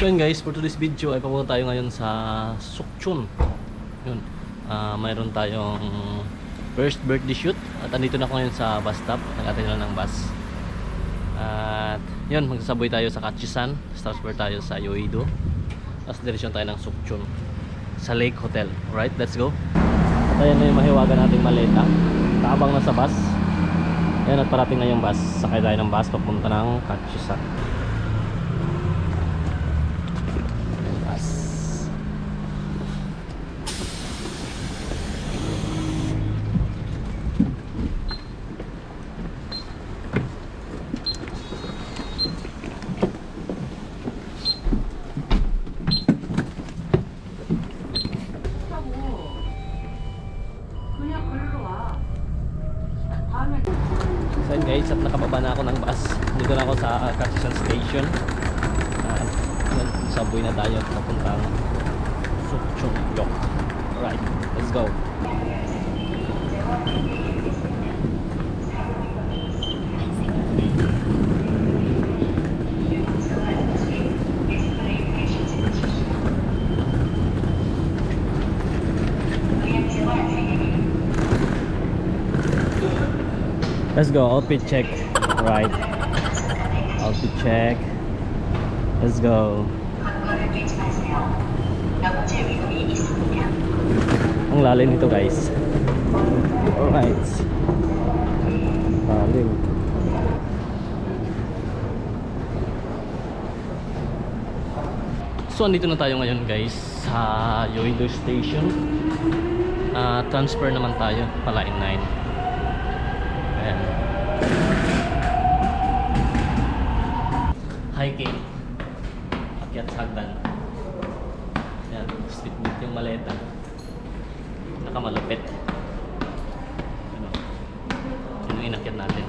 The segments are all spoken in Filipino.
So yun guys, for today's video ay papunta tayo ngayon sa Sukchon. Yun, mayroon tayong first birthday shoot. At andito na ako ngayon sa bus stop. Nag-atay na lang ng bus. At yun, magsasaboy tayo sa Kachisan. Transfer tayo sa Yoido. Tapos direksyon tayo ng Sukchon sa Lake Hotel. Alright, let's go. At ayan na yung mahiwaga nating maleta. Nakabang na sa bus. Ayan, at parating na yung bus. Sakay tayo ng bus papunta ng Kachisan. So yun guys, at nakababa na ako ng bus. Dito na ako sa Kachisan Station. Yun, saboy na tayo papuntang Sukchon. Alright, let's go. Let's go, outfit check. Right. Outfit check. Let's go. Ang lalim nito guys. Alright. Lalim. So andito na tayo ngayon guys sa Yoido Station. Transfer naman tayo pala in 9. Ayan. Hiking. Akyat sa hagdan. Ayan, street meet yung maleta. Nakamalupit. Ano? Yun yung inakyat natin.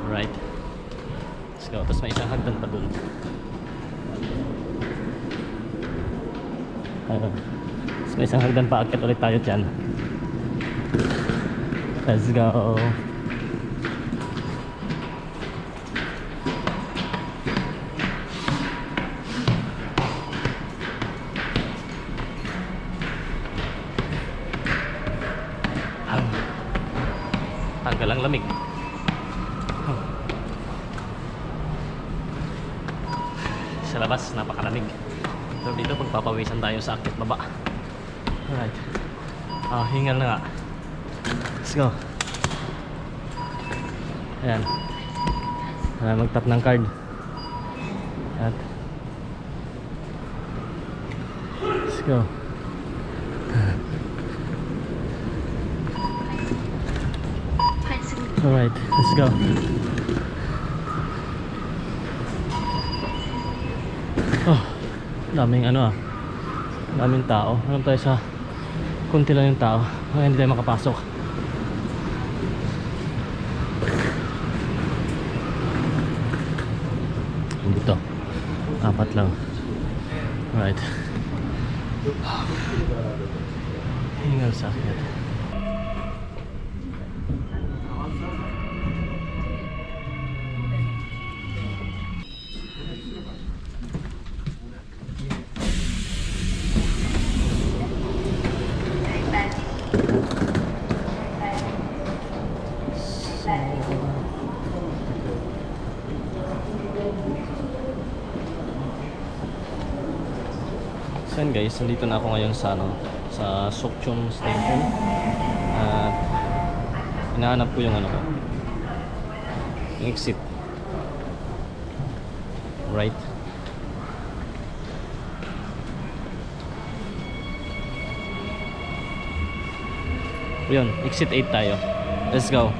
Alright. Let's go. Tapos may isang hagdan pa dun. Tapos may isang hagdan pa. Akyat ulit tayo dyan. Let's go. Tanggal ang lamig. Sa labas, napakalamig. So dito pagpapawisan tayo sa akit baba. Alright. Hingal na nga. Let's go. Ayan. Mag-tap ng card. At let's go. Alright, let's go. Oh, daming daming tao. Alam tayo sa kunti lang yung tao. Kaya hindi tayo makapasok. Dito 4 lang. Alright. Hingal sa akin. So yun guys, nandito na ako ngayon sa sa Sukchon Station. At hinahanap ko yung yung exit. Right. Yun, exit 8 tayo. Let's go.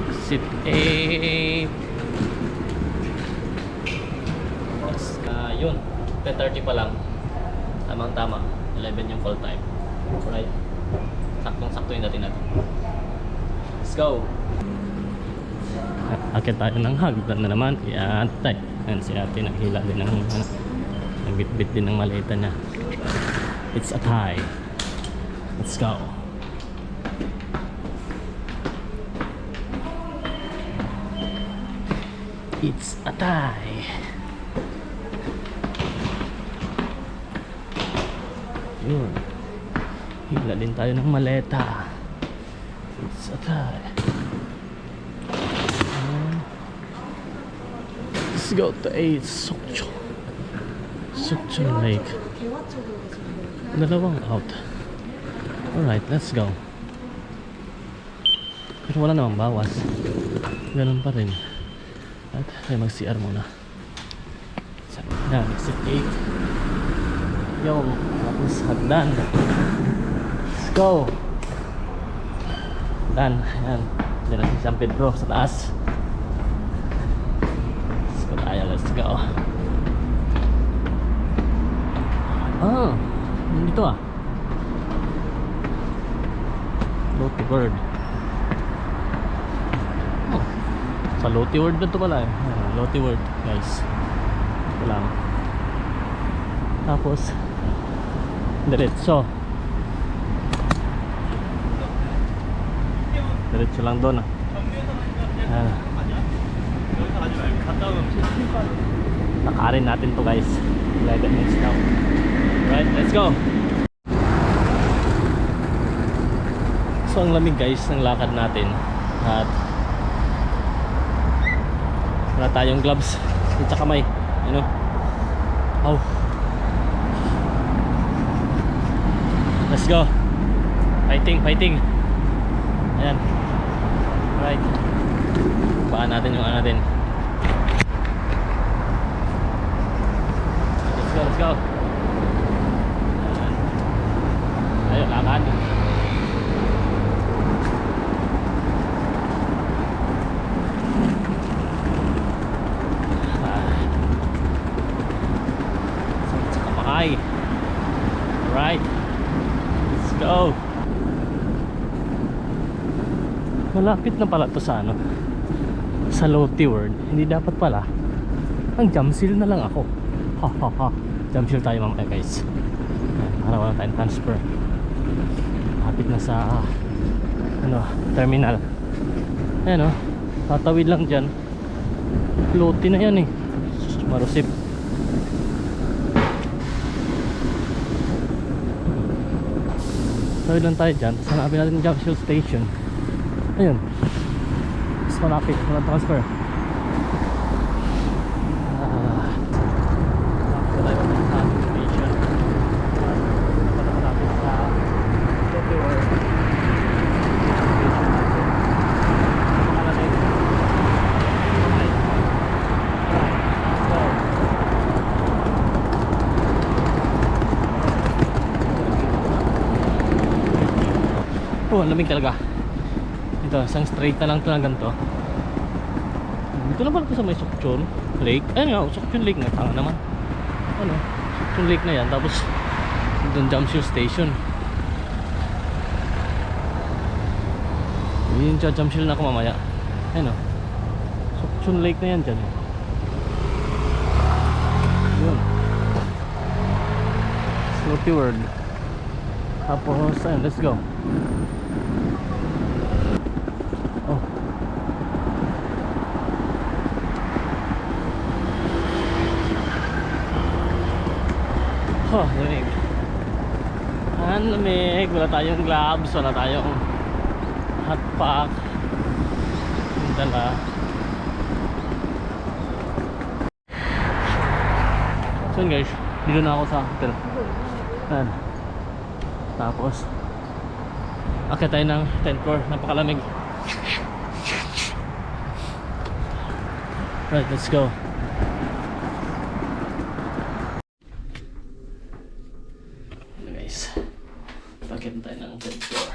Exit 8. Yun, 10:30 pa lang. Tamang tama, 11 yung call time. Alright. Saktong-sakto yung dating natin. Let's go. Akit tayo ng hagdan na naman. Iatay. Ayan si ate, naghila din ng nagbitbit din ng maleta niya. It's a tie. Let's go. It's a tie. Yun. Hila din tayo ng maleta. It's a tie. Let's go to a Sokchon. Sokchon Lake. Dalawang out. Alright, let's go. Pero wala namang bawas. Ganun pa rin. At tayo mag-CR muna. Yan, exit 8. Yo, tapos hagdan. Let's go. Dan, yan. Diyan na si San Pedro sa taas. Let's go tayo, let's go. Ah, nandito ah. Loti World. Oh, sa Loti World na to pala eh. Loti World guys. Ito lang. Tapos diretso. Diretso lang doon ah. Nakarin natin to guys. 11 minutes now. Right, let's go. So ang lamig guys ng lakad natin. At wala tayong gloves at saka kamay. Ano? Oh. Let's go. Fighting, fighting. Ayan. Right. Baan natin yung ano natin. Let's go, let's go. Ayan. Ayun, lakad. Right, let's go. Malapit na pala to sa ano, sa Loti World. Hindi dapat pala. Ang jump seal na lang ako. Ha ha ha. Jump seal tayo mamaya guys. Para wala tayong transfer. Malapit na sa ano, terminal. Ayan o, tatawid lang dyan. Loti na yan eh. Marusip. Tawid lang tayo dyan. Tapos hanapin natin yung jump shield station. Ayun. Mas malapit. Walang transfer. Malapit tayo sa station. Malapit sa Loti World. Oh, lamig talaga. Ito, isang straight na lang ito ng ganito. Dito lang pala ito sa may Sokchon Lake. Ayun nga, Sokchon Lake nga. Tanga naman. Ano? Sokchon Lake na yan. Tapos, doon jump shield station. Yun yung jump shield na ako mamaya. Ayun o. Sokchon Lake na yan dyan. Yun. Loti World. Tapos, ayun, let's go. Oh. Oh, lamig. Ang lamig. Wala tayong gloves. Wala tayong hot pack. Yung dala. So guys, dito na ako sa hotel. Ayan. Tapos akit tayo ng 10th floor. Napakalamig. Right, let's go. Hello guys, akit tayo ng 10th floor.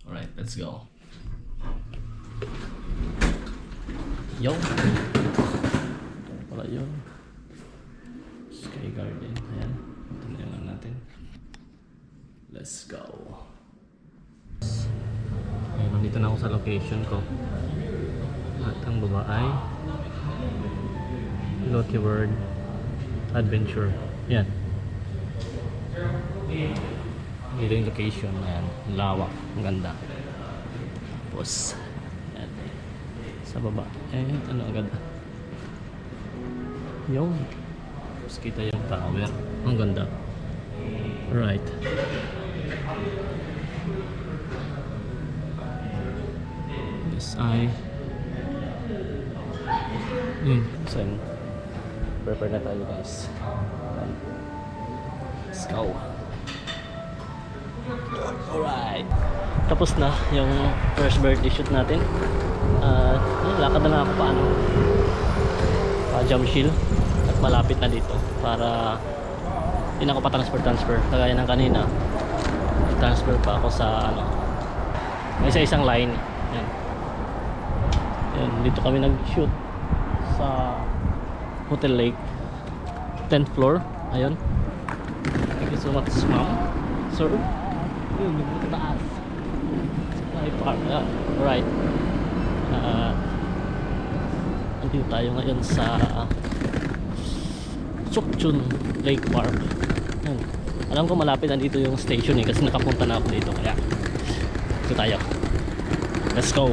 Alright, let's go. Yo. Wala yun. Sky Garden. Ayan. Ito na yung natin. Let's go. Ayan, nandito na ako sa location ko. At ang baba ay Loti World Adventure. Yan. Dito yung location. Ayan, ang lawak, ang ganda. Tapos, ayan, sa baba. Ano ang ganda. Yung, tapos kita yung tower. Ang ganda. Right. Yes, so yun. Prepare na tayo guys. Let's go. Alright. Tapos na yung first birthday shoot natin. Lakad na lang ako paano. Jump shield. At malapit na dito. Para hindi na ako pa transfer. Kagaya ng kanina. Transfer pa ako sa may isa-isang line. Yan. Yan. Dito kami nag-shoot sa Hotel Lake 10th floor. Ayun. Thank you so much, ma'am. Sir. Yun, yung taas. Supply park. Alright. Andito tayo ngayon sa Sukchon Lake Park. Yan. Alam ko malapit na dito yung station kasi nakapunta na ako dito. Kaya ito tayo. Let's go.